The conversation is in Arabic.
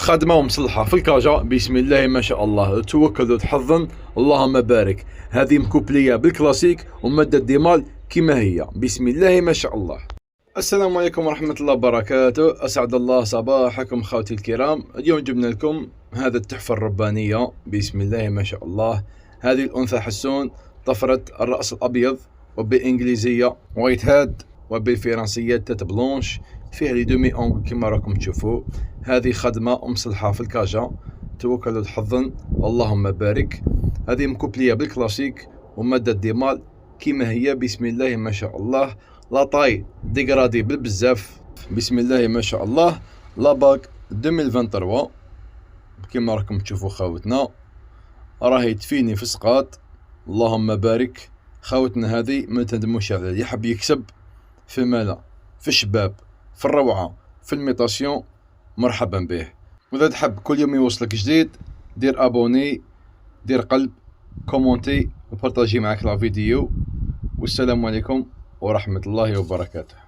خادمة ومصلحة في الكاجا. بسم الله ما شاء الله، توكل حظا اللهم بارك. هذه مكوبلية بالكلاسيك ومادة ديمال كما هي. بسم الله ما شاء الله. السلام عليكم ورحمة الله وبركاته، أسعد الله صباحكم خوتي الكرام. اليوم جبنا لكم هذا التحفة الربانية. بسم الله ما شاء الله. هذه الأنثى حسون طفرة الرأس الأبيض، وبالإنجليزية وايت هاد، وبالفرنسية تيت بلونش، فيها لي دومي اونغل كما راكم تشوفوا. هذه خدمة ومصلحة في الكاجا، توكلوا حظا اللهم بارك. هذه مكوبلية بالكلاسيك ومادة ديمال كما هي. بسم الله ما شاء الله. لا طاي ديغرادي بالبزاف. بسم الله ما شاء الله. لا باك 2023 كما راكم تشوفوا خاوتنا، راهي تفيني في سقاط اللهم بارك. خاوتنا هذه ما تندموش عليه، اللي يحب يكسب في مالا، في الشباب، في الروعة، في الميطاسيون، مرحبا به. وإذا تحب كل يوم يوصلك جديد، دير ابوني، دير قلب، كومونتي وبارطاجي معك لا فيديو. والسلام عليكم ورحمة الله وبركاته.